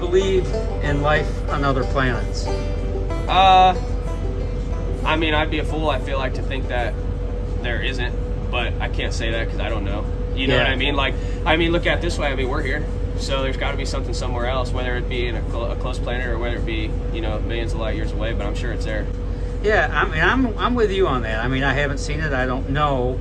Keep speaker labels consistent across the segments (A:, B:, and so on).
A: believe in life on other planets?
B: I mean, I'd be a fool, I feel like, to think that there isn't, but I can't say that because I don't know. You know what I mean? Like, I mean, look at it this way. I mean, we're here, so there's got to be something somewhere else, whether it be in a close planet or whether it be, you know, millions of light years away, but I'm sure it's there.
A: Yeah, I mean, I'm with you on that. I mean, I haven't seen it. I don't know.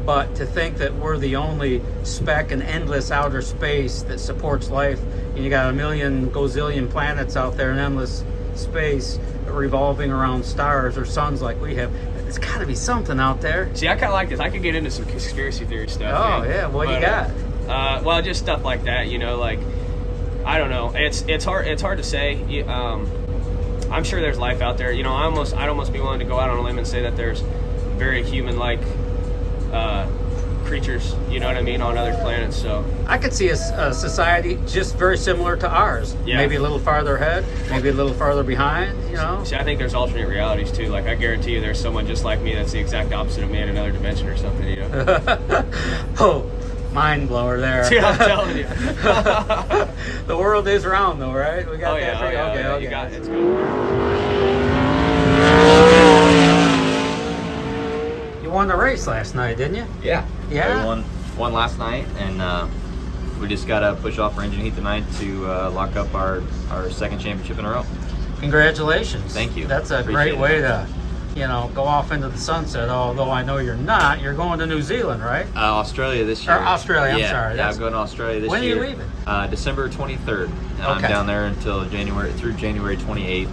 A: But to think that we're the only speck in endless outer space that supports life, and you got a million gazillion planets out there in endless space revolving around stars or suns like we have, there's got to be something out there.
B: See, I kind of like this. I could get into some conspiracy theory stuff.
A: Oh, yeah. What you got?
B: Well, just stuff like that, you know, like, I don't know. It's hard to say. I'm sure there's life out there. You know, I'd almost be willing to go out on a limb and say that there's very human-like creatures, you know what I mean, on other planets. So
A: I could see a society just very similar to ours.
B: Yeah.
A: Maybe a little farther ahead, maybe a little farther behind, you know?
B: See, I think there's alternate realities too. Like, I guarantee you there's someone just like me that's the exact opposite of me in another dimension or something, you know?
A: Oh, mind blower there.
B: Yeah, I'm telling you.
A: The world is round though, right? We got that. Okay.
B: You got it. It's good.
A: You won the race last night, didn't you?
C: Yeah.
A: Yeah?
C: We won last night, and we just got to push off our engine heat tonight to lock up our second championship in a row.
A: Congratulations.
C: Thank you.
A: That's a
C: Appreciate
A: great
C: it.
A: way to, you know, go off into the sunset, although I know you're not. You're going to New Zealand, right?
C: Australia this year.
A: Or Australia, I'm
C: yeah,
A: sorry.
C: Yeah, I'm going to Australia this
A: when
C: year.
A: When are you leaving?
C: December 23rd. And I'm down there until January 28th.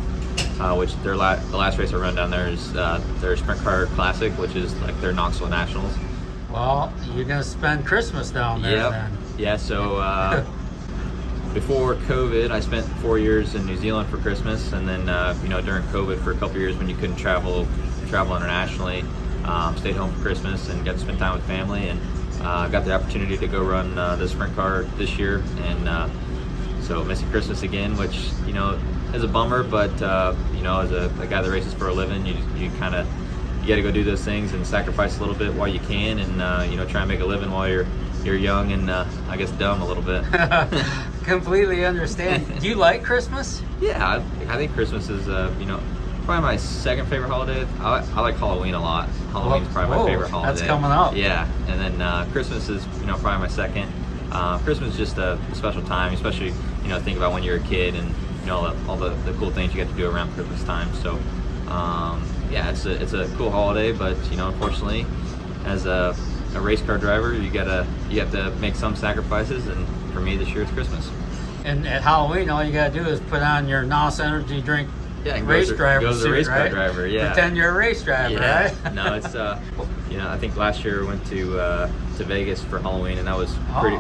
C: Which the last race I run down there is their Sprint Car Classic, which is like their Knoxville Nationals.
A: Well, you're going to spend Christmas down there then.
C: Yeah, so before COVID, I spent 4 years in New Zealand for Christmas, and then you know, during COVID for a couple of years when you couldn't travel internationally, stayed home for Christmas and got to spend time with family, and got the opportunity to go run the Sprint Car this year, and so missing Christmas again, which, you know, is a bummer, but you know, as a guy that races for a living, you got to go do those things and sacrifice a little bit while you can, and you know, try and make a living while you're young and I guess dumb a little bit.
A: Completely understand. Do you like Christmas?
C: Yeah, I think Christmas is you know, probably my second favorite holiday. I like Halloween a lot. Halloween's probably my favorite holiday.
A: That's coming up.
C: Yeah, and then Christmas is, you know, probably my second. Christmas is just a special time, especially, you know, think about when you're a kid and, you know, all the cool things you get to do around Christmas time. So yeah, it's a cool holiday, but, you know, unfortunately, as a race car driver, you have to make some sacrifices, and for me this year it's Christmas.
A: And at Halloween, all you gotta do is put on your NOS energy drink
C: race
A: driver
C: suit,
A: race
C: car driver. Yeah,
A: pretend you're a race driver, right?
C: No, it's you know, I think last year I went to Vegas for Halloween, and that was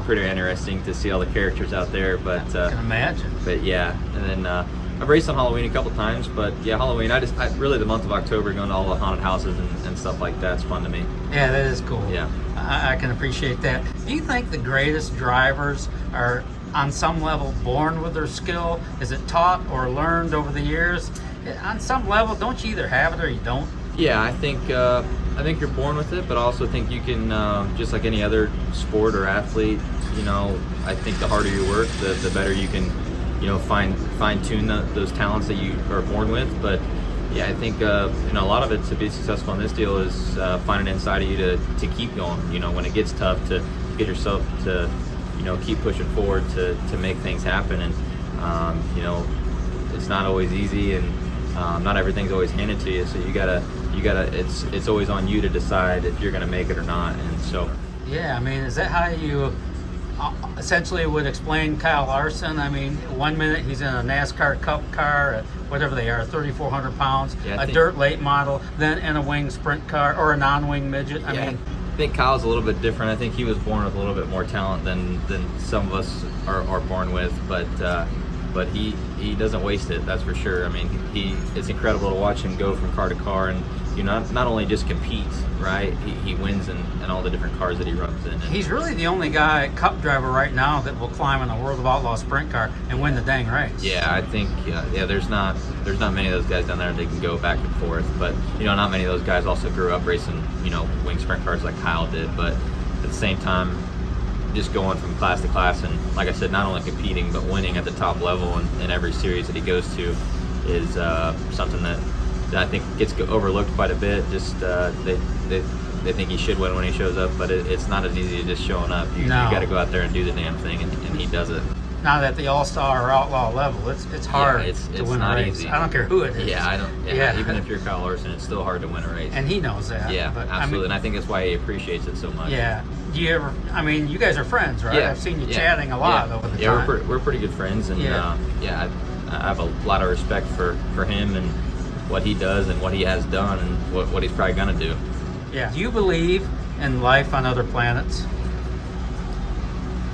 C: pretty interesting to see all the characters out there. But
A: I can imagine.
C: But yeah, and then I've raced on Halloween a couple times, but yeah, Halloween, I really the month of October, going to all the haunted houses and stuff like that's fun to me.
A: Yeah, that is cool.
C: Yeah,
A: I can appreciate that. Do you think the greatest drivers are on some level born with their skill? Is it taught or learned over the years? On some level, don't you either have it or you don't?
C: Yeah, I think you're born with it, but I also think you can, just like any other sport or athlete, you know, I think the harder you work, the better you can, you know, fine tune those talents that you are born with. But yeah, I think you know, a lot of it to be successful in this deal is finding inside of you to keep going. You know, when it gets tough, to get yourself to, you know, keep pushing forward to make things happen. And you know, it's not always easy, and not everything's always handed to you. So you gotta. It's always on you to decide if you're gonna make it or not. And so. Yeah,
A: I mean, is that how you essentially would explain Kyle Larson? I mean, 1 minute he's in a NASCAR Cup car, whatever they are, 3,400 pounds, a dirt late model, then in a wing sprint car or a non-wing midget. I mean,
C: I think Kyle's a little bit different. I think he was born with a little bit more talent than some of us are born with, but he doesn't waste it, that's for sure. I mean, it's incredible to watch him go from car to car, and you not only just compete, right? He wins in all the different cars that he runs in. And
A: he's really the only guy, cup driver right now, that will climb in a World of Outlaws sprint car and win the dang race.
C: Yeah, I think there's not many of those guys down there that can go back and forth. But you know, not many of those guys also grew up racing, you know, wing sprint cars like Kyle did. But at the same time, just going from class to class, and like I said, not only competing but winning at the top level in every series that he goes to is something that I think gets overlooked quite a bit. Just they think he should win when he shows up, but it's not as easy as just showing up. You got to go out there and do the damn thing, and he does it.
A: Not at the all-star or outlaw level, it's hard to win a race.
C: Easy.
A: I don't care who it is.
C: Yeah, I don't. Yeah, even if you're Kyle Larson, it's still hard to win a race.
A: And he knows that.
C: Yeah,
A: but,
C: absolutely. And I think that's why he appreciates it so much.
A: Yeah. Do you ever? I mean, you guys are friends, right?
C: Yeah.
A: I've seen you chatting a lot over the time.
C: Yeah, we're pretty good friends, and I have a lot of respect for him and what he does and what he has done and what he's probably gonna do.
A: Yeah. Do you believe in life on other planets?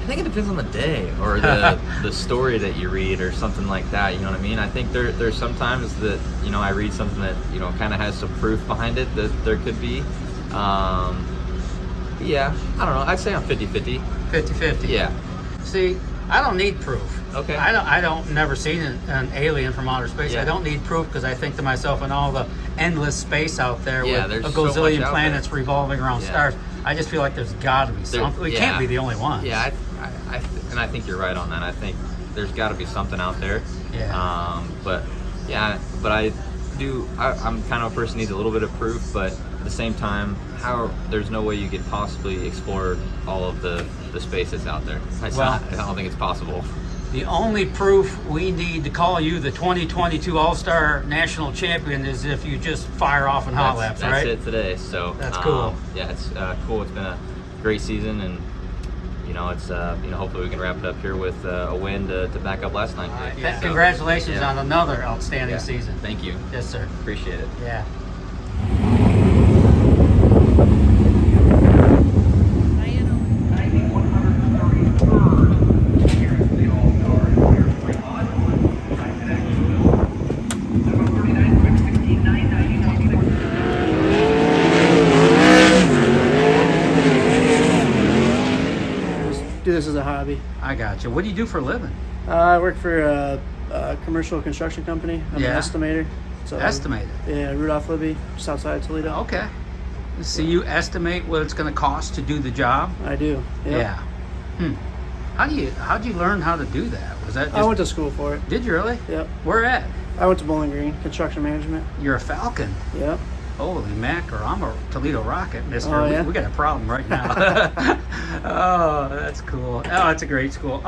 C: I think it depends on the day or the story that you read or something like that. You know what I mean? I think there's sometimes that I read something that kind of has some proof behind it that there could be. Yeah, I don't know. I'd say I'm 50-50.
A: 50-50.
C: Yeah.
A: See, I don't need proof.
C: Okay.
A: I don't never seen an alien from outer space.
C: Yeah.
A: I don't need proof because I think to myself, in all the endless space out there with
C: there's
A: a
C: so much
A: gazillion
C: out
A: planets
C: there.
A: revolving around stars, I just feel like there's got to be something. We can't be the only ones.
C: Yeah, I think you're right on that. I think there's got to be something out there.
A: Yeah.
C: But I'm kind of a person who needs a little bit of proof, but at the same time, there's no way you could possibly explore all of the space that's out there. I don't think it's possible.
A: The only proof we need to call you the 2022 All-Star National Champion is if you just fire off in hot laps, right?
C: That's it today. So
A: that's cool.
C: Yeah, it's cool. It's been a great season, and it's hopefully we can wrap it up here with a win to back up last night.
A: Congratulations on another outstanding season.
C: Thank you.
A: Yes, sir.
C: Appreciate it.
A: Yeah.
D: Do this as a hobby.
A: I got you. What do you do for a living?
D: I work for a commercial construction company. I'm an estimator. So
A: Estimator?
D: Yeah, Rudolph Libby, just outside of Toledo.
A: Okay. So you estimate what it's going to cost to do the job?
D: I do. Yep.
A: Yeah. How'd you learn how to do that? Was that just,
D: I went to school for it.
A: Did you really?
D: Yep.
A: Where at?
D: I went to Bowling Green, construction management.
A: You're a Falcon.
D: Yep.
A: Holy mackerel, I'm a Toledo Rocket, mister.
D: Oh, yeah?
A: We got a problem right now. Oh, that's cool. Oh, that's a great school.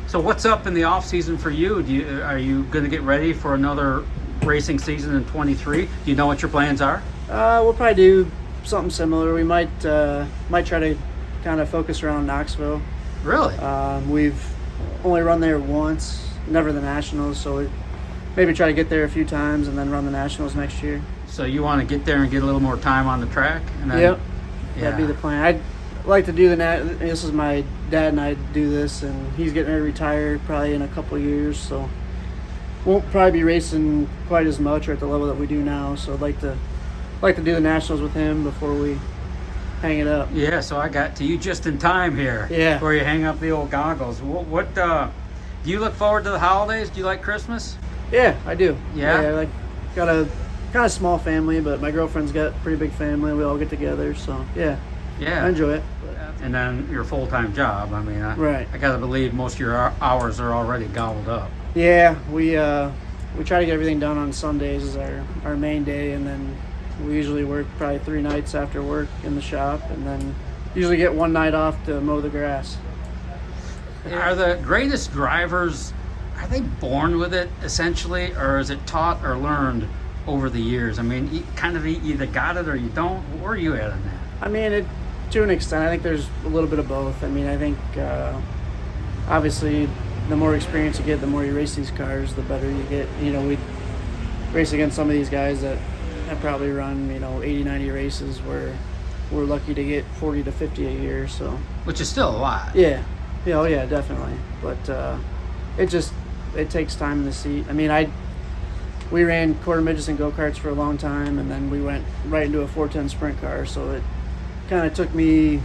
A: So what's up in the off season for you? Are you going to get ready for another racing season in 23? Do you know what your plans are?
D: We'll probably do something similar. We might try to kind of focus around Knoxville.
A: Really?
D: We've only run there once, never the Nationals, so we maybe try to get there a few times and then run the Nationals next year.
A: So you want to get there and get a little more time on the track? And then,
D: yep. That'd be the plan. I'd like to do this is my dad and I do this, and he's getting ready to retire probably in a couple of years, so won't probably be racing quite as much or at the level that we do now. So I'd like to do the Nationals with him before we hang it up.
A: Yeah, so I got to you just in time here.
D: Yeah.
A: Before you hang up the old goggles. What do you look forward to the holidays? Do you like Christmas?
D: Yeah, I do.
A: Yeah?
D: Got a kind of small family, but my girlfriend's got a pretty big family. We all get together, so yeah. I enjoy it.
A: And then your full-time job. I mean,
D: right.
A: I got to believe most of your hours are already gobbled up.
D: Yeah, we try to get everything done on Sundays is our main day, and then we usually work probably 3 nights after work in the shop, and then usually get 1 night off to mow the grass.
A: Are the greatest drivers, are they born with it essentially, or is it taught or learned over the years? I mean, you kind of either got it or you don't. Where are you at on that?
D: I mean, to an extent, I think there's a little bit of both. I mean, I think obviously the more experience you get, the more you race these cars, the better you get. We race against some of these guys that have probably run 80, 90 races where we're lucky to get 40 to 50 a year. So,
A: which is still a lot.
D: Yeah. Oh yeah, definitely. But it takes time in the seat. I mean, we ran quarter midgets and go-karts for a long time, and then we went right into a 410 sprint car, so it kind of took me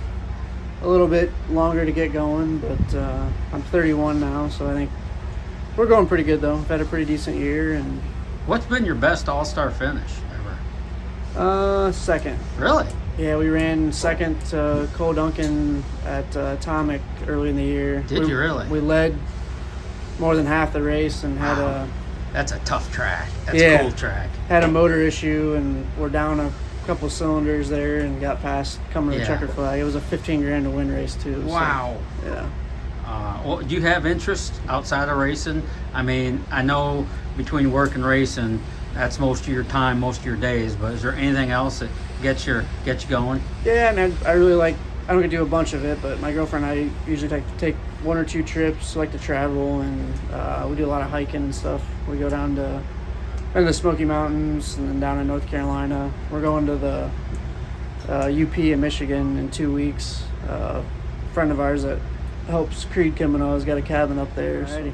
D: a little bit longer to get going, but I'm 31 now, so I think we're going pretty good, though. I've had a pretty decent year. And
A: what's been your best all-star finish ever?
D: Second.
A: Really?
D: Yeah, we ran second to Cole Duncan at Atomic early in the year.
A: Did you really?
D: We led more than half the race and had
A: That's a tough track. That's
D: Yeah.
A: a cool track.
D: had a motor issue, and we're down a couple cylinders there and got past coming to the
A: Yeah.
D: checker flag. It was a 15 grand to win race too. so,
A: Wow.
D: yeah.
A: Well, do you have interest outside of racing? I mean, I know between work and racing, that's most of your time, most of your days. But is there anything else that gets you going?
D: Yeah, and I really like. I don't get to do a bunch of it, but my girlfriend and I usually take 1 or 2 trips. Like to travel, and we do a lot of hiking and stuff. We go down to the Smoky Mountains and then down in North Carolina. We're going to the UP in Michigan in 2 weeks. A friend of ours that helps Creed Kimino has got a cabin up there. So.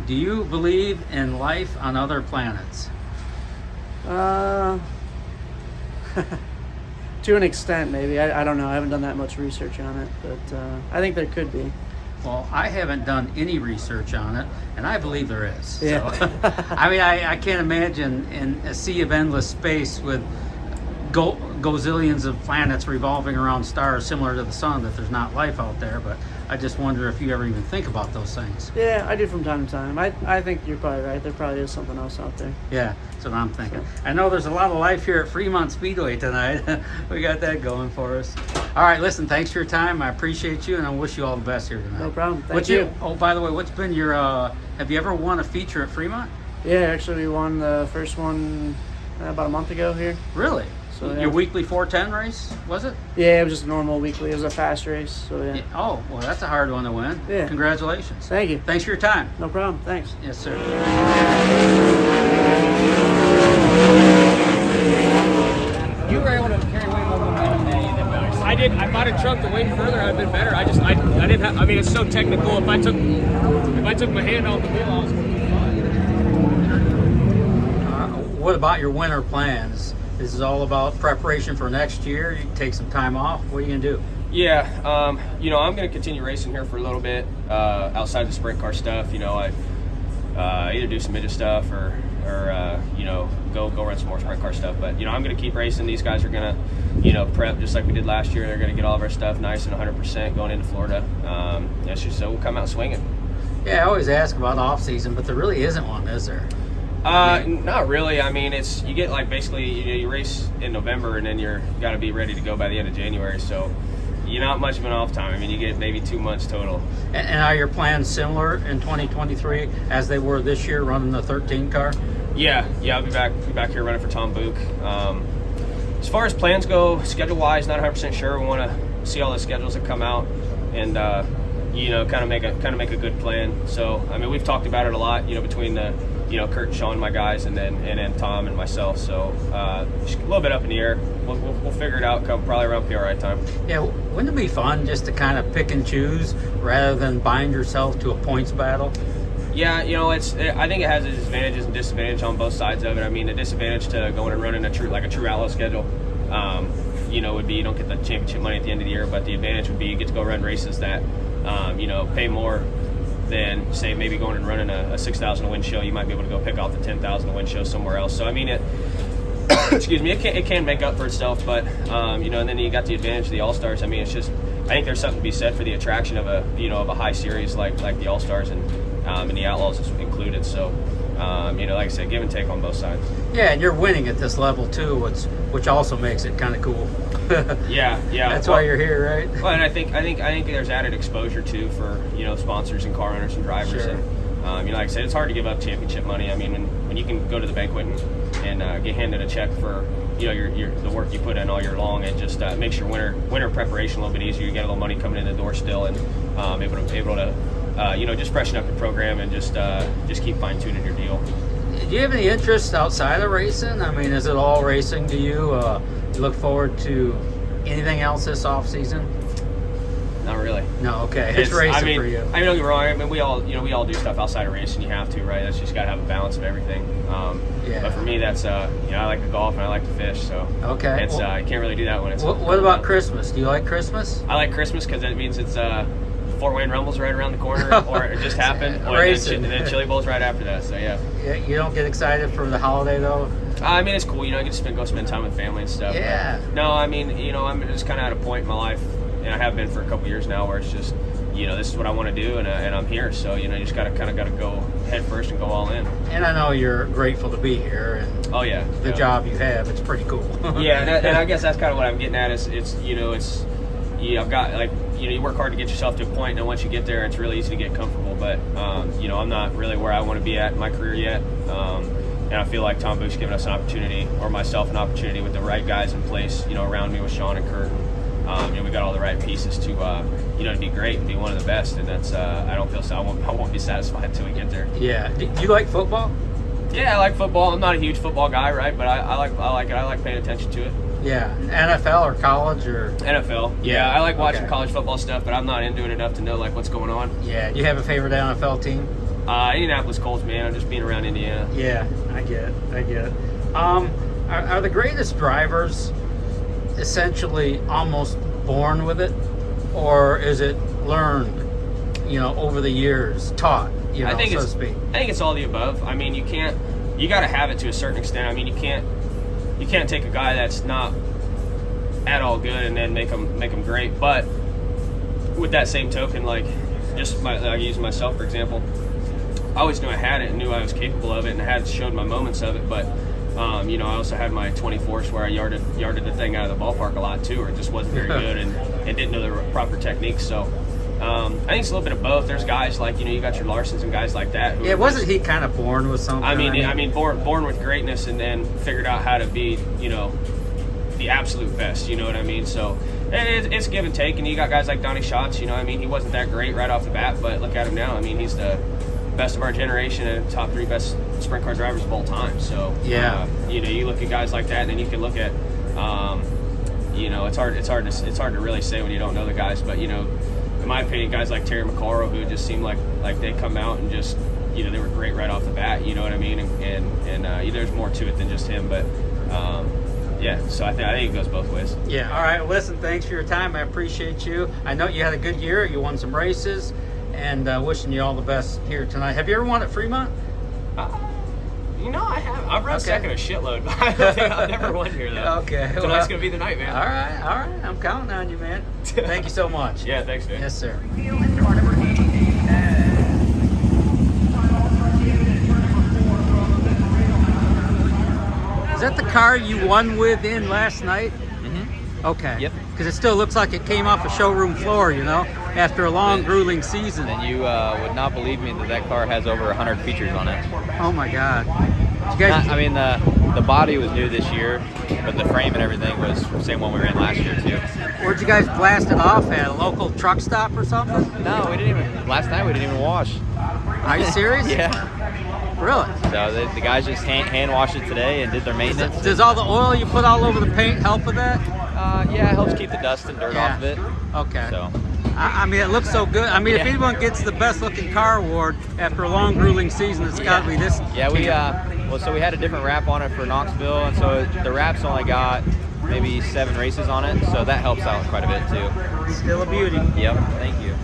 A: Do you believe in life on other planets?
D: To an extent, maybe. I don't know. I haven't done that much research on it, but I think there could be.
A: Well, I haven't done any research on it, and I believe there is.
D: Yeah.
A: So, I mean, I can't imagine in a sea of endless space with gazillions of planets revolving around stars similar to the sun that there's not life out there. But I just wonder if you ever even think about those things.
D: Yeah, I do from time to time. I think you're probably right. There probably is something else out there.
A: Yeah, that's what I'm thinking. I know there's a lot of life here at Fremont Speedway tonight. We got that going for us. All right, listen, thanks for your time. I appreciate you, and I wish you all the best here tonight.
D: No problem. Thank you.
A: Oh, by the way, what's been your, have you ever won a feature at Fremont?
D: Yeah, actually, we won the first one about a month ago here.
A: Really?
D: So, yeah.
A: Your weekly 410 race, was it?
D: Yeah, it was just a normal weekly. It was a fast race, so yeah.
A: Oh, well, that's a hard one to win.
D: Yeah.
A: Congratulations.
D: Thank you.
A: Thanks for your time.
D: No problem. Thanks.
A: Yes, sir.
B: You were able to carry way more momentum than you did. I did. If I'd have trucked the wing further, I'd been better. I didn't have. I mean, it's so technical. If I took my hand off the wheel, I was going to be fine.
A: What about your winter plans? This is all about preparation for next year. You can take some time off. What are you going to do?
B: Yeah, I'm going to continue racing here for a little bit outside the sprint car stuff. I either do some midget stuff or go run some more sprint car stuff. But I'm going to keep racing. These guys are going to prep just like we did last year. They're going to get all of our stuff nice and 100% going into Florida. So we'll come out swinging.
A: Yeah, I always ask about off season, but there really isn't one, is there?
B: Not really. I mean, you get like basically you race in November and then you got to be ready to go by the end of January. So you're not much of an off time. I mean, you get maybe 2 months total.
A: And are your plans similar in 2023 as they were this year, running the 13 car?
B: Yeah. I'll be back here running for Tom Book. As far as plans go, schedule wise, not 100% sure. We want to see all the schedules that come out and kind of make a good plan. So I mean, we've talked about it a lot. Between the Kurt and Sean, my guys, and then Tom and myself. So just a little bit up in the air. We'll figure it out come probably around PRI time.
A: Yeah, wouldn't it be fun just to kind of pick and choose rather than bind yourself to a points battle?
B: Yeah, I think it has its advantages and disadvantages on both sides of it. I mean, the disadvantage to going and running a true outlaw schedule, would be you don't get the championship money at the end of the year. But the advantage would be you get to go run races that, pay more than say maybe going and running a 6,000 win show. You might be able to go pick off the 10,000 win show somewhere else. So I mean, it can make up for itself. But and then you got the advantage of the All Stars. I mean, it's just I think there's something to be said for the attraction of a a high series like the All Stars and the Outlaws is included. So like I said, give and take on both sides.
A: Yeah, and you're winning at this level too, which also makes it kind of cool.
B: Yeah.
A: That's why you're here, right?
B: Well, and I think there's added exposure too for sponsors and car owners and drivers.
A: Sure.
B: And like I said, it's hard to give up championship money. I mean, when you can go to the banquet and get handed a check for the work you put in all year long, it just makes your winter preparation a little bit easier. You get a little money coming in the door still, and able to just freshen up your program and just keep fine tuning your deal.
A: Do you have any interest outside of racing? I mean, is it all racing to you? You look forward to anything else this off season?
B: Not really.
A: No, okay. It's racing for you.
B: I mean, don't get me wrong. I mean, we all do stuff outside of racing. You have to, right? That's just got to have a balance of everything. But for me, that's I like to golf and I like to fish. So
A: okay,
B: it's I can't really do that when it's.
A: What about Christmas? Do you like Christmas?
B: I like Christmas because it means it's Fort Wayne Rumble's right around the corner, or it just happened, and then Chili Bowl's right after that. So yeah.
A: You don't get excited for the holiday though?
B: I mean, it's cool. You know, I get to go spend time with family and stuff.
A: Yeah.
B: But no, I mean, you know, I'm just kind of at a point in my life, and I have been for a couple years now, where it's just, you know, this is what I want to do, and I'm here. So, you know, you just got to go head first and go all in.
A: And I know you're grateful to be here, and
B: Oh yeah,
A: the job you have, it's pretty cool.
B: Yeah, and I guess that's kind of what I'm getting at. Is you know, it's I've got, like, you know, you work hard to get yourself to a point, and then once you get there, it's really easy to get comfortable. But you know, I'm not really where I want to be at in my career yet. And I feel like Tom Bush's given us an opportunity, or myself an opportunity, with the right guys in place, you know, around me with Sean and Kurt. You know, we got all the right pieces to, you know, to be great and be one of the best. And that's, I don't feel so. I won't be satisfied until we get there.
A: Yeah. Do you like football?
B: Yeah, I like football. I'm not a huge football guy, right? But I like it. I like paying attention to it.
A: Yeah. NFL or college or?
B: NFL. Yeah, I like watching college football stuff, but I'm not into it enough to know, like, what's going on.
A: Yeah. Do you have a favorite NFL team?
B: Indianapolis Colts, man. I'm just being around Indiana.
A: Yeah, I get it. Are the greatest drivers essentially almost born with it, or is it learned, you know, over the years, taught, you know, so to speak?
B: I think it's all the above. I mean, you got to have it to a certain extent. I mean, you can't take a guy that's not at all good and then make him great. But with that same token, like, I use myself for example. I always knew I had it and knew I was capable of it, and I had showed my moments of it. But you know, I also had my 24s where I yarded the thing out of the ballpark a lot too, or it just wasn't very good and didn't know the proper techniques. So I think it's a little bit of both. There's guys like, you know, you got your Larsons and guys like that.
A: Yeah, wasn't he kind of born with something?
B: I mean, born with greatness, and then figured out how to be, you know, the absolute best. You know what I mean? So it's give and take. And you got guys like Donnie Schatz. You know, I mean, he wasn't that great right off the bat, but look at him now. I mean, he's the best of our generation and top 3 best sprint car drivers of all time. So
A: yeah,
B: you know, you look at guys like that, and then you can look at, you know, it's hard to really say when you don't know the guys. But, you know, in my opinion, guys like Terry McCarroll, who just seemed like they come out and just, you know, they were great right off the bat. You know what I mean? And there's more to it than just him, but. Yeah, so I think it goes both ways.
A: Yeah. All right. Well, listen, thanks for your time. I appreciate you. I know you had a good year. You won some races, and wishing you all the best here tonight. Have you ever won at Fremont?
B: You know, I have. I've run second a shitload, but I don't think I've never won here, though.
A: Okay.
B: So that's going to be the night, man.
A: All right. I'm counting on you, man. Thank you so much.
B: Yeah, thanks, man.
A: Yes, sir. Is that the car you won with in last night?
C: Mm-hmm.
A: Okay.
C: Yep.
A: Because it still looks like it came off a showroom floor, you know, after a long, grueling season.
C: And you would not believe me that car has over 100 features on it.
A: Oh my God. You guys,
C: I mean, the body was new this year, but the frame and everything was the same one we ran last year too.
A: where'd you guys blast it off at? A local truck stop or something?
C: No, we didn't even. Last night we didn't even wash.
A: Are you serious?
C: Yeah.
A: Really?
C: So the guys just hand washed it today and did their maintenance.
A: Does all the oil you put all over the paint help with that?
C: Yeah, it helps keep the dust and dirt off of it.
A: Okay.
C: So.
A: I mean, it looks so good. I mean, if
C: Yeah.
A: anyone gets the best looking car award after a long, grueling season, it's got to be this.
C: Yeah, we
A: team.
C: so we had a different wrap on it for Knoxville, and so the wrap's only got maybe 7 races on it, so that helps out quite a bit too.
A: Still a beauty.
C: Yep, thank you.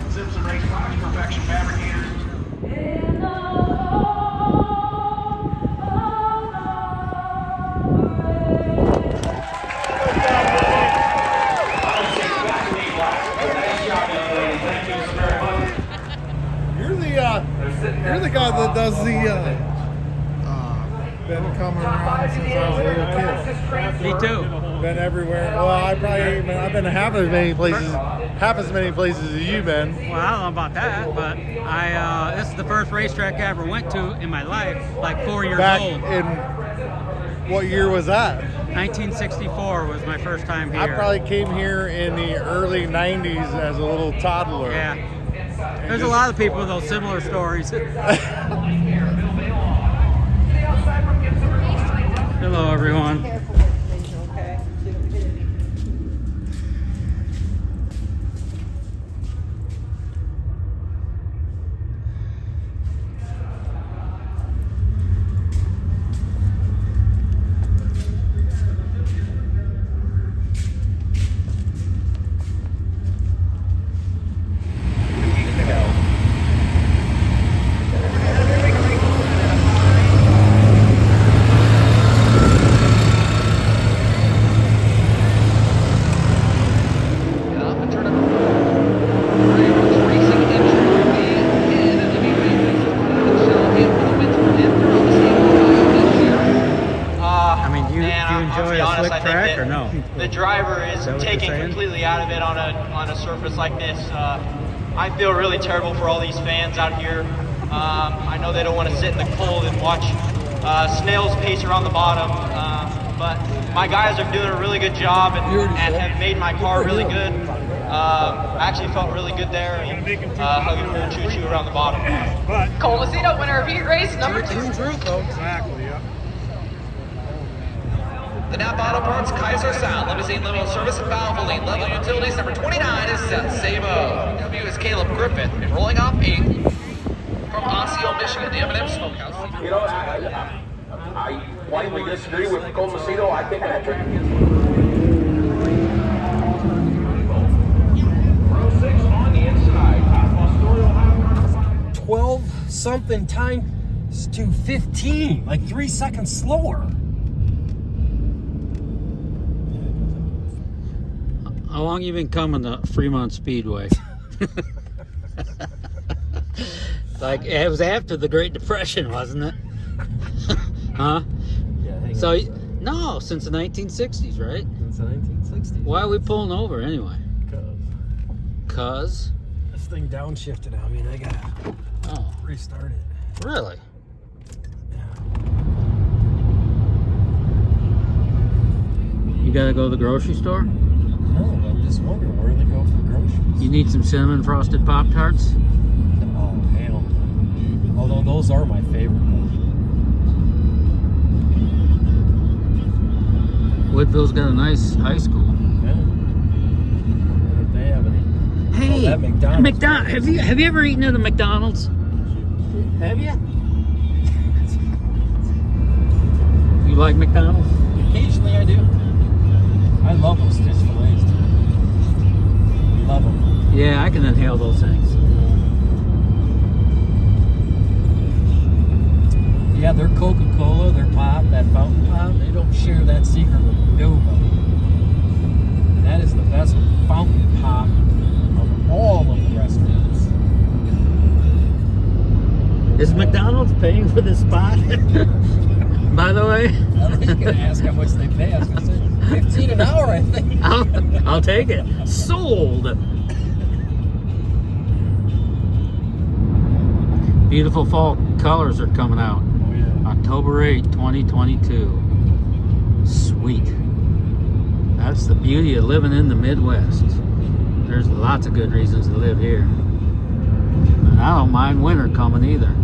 E: You're the guy that does the been coming around since I was a little kid.
A: Me too.
E: Been everywhere. Well, I've been half as many places as you've been.
A: Well, I don't know about that, but this is the first racetrack I ever went to in my life, like 4 years
E: Back
A: old.
E: in what year was that?
A: 1964 was my first time here.
E: I probably came here in the early 90s as a little toddler.
A: Yeah. There's a lot of people with those similar stories. Hello, everyone. slick
F: I think
A: track
F: that
A: or no?
F: the driver is
A: that what you're
F: taken
A: saying?
F: completely out of it on a surface like this. I feel really terrible for all these fans out here. I know they don't want to sit in the cold and watch snails pace around the bottom, but my guys are doing a really good job and have made my car really good. I actually felt really good there, and hugging Bull Choo Choo around the bottom.
G: Cole Macedo, winner of heat race number 2.
E: Exactly, yeah.
H: The Napa Auto Parts Kaiser Sound Limousine Limo Service and Valvoline Level Utilities number 29 is Seth Sabo. W is Caleb Griffith. And rolling off 8th from Osseo, Michigan, the M&M Smokehouse.
I: You know, I lightly disagree with Cole Macedo. I think that track is 6 on the inside.
J: 12 something times to 15, like 3 seconds slower.
A: How long you been coming to Fremont Speedway? Like, it was after the Great Depression, wasn't it? Huh?
J: Yeah,
A: So, no, since the 1960s, right?
J: Since the 1960s.
A: Why are we pulling over anyway? Cause?
J: This thing downshifted on me and I gotta restart it.
A: Really? You gotta go to the grocery store?
J: No, I'm just wondering where they go for the groceries.
A: You need some cinnamon frosted Pop-Tarts?
J: Oh, hell. Although those are my favorite.
A: Woodville's got a nice high school.
J: Yeah. If they have any.
A: Hey,
J: that McDonald's.
A: Have you ever eaten at a McDonald's?
J: Have you?
A: You like McDonald's?
J: Occasionally I do. I love those fish fillets. Love them.
A: Yeah, I can inhale those things.
J: Yeah, their Coca-Cola, their pop, that fountain pop, they don't share that secret with nobody. That is the best fountain pop of all of the restaurants.
A: Is McDonald's paying for this spot? By the way?
J: I was going to ask how much they pay. I was going to say $15 an hour, I think.
A: I'll take it. Sold. Beautiful fall colors are coming out.
J: Oh, yeah.
A: October 8, 2022. Sweet. That's the beauty of living in the Midwest. There's lots of good reasons to live here. And I don't mind winter coming either.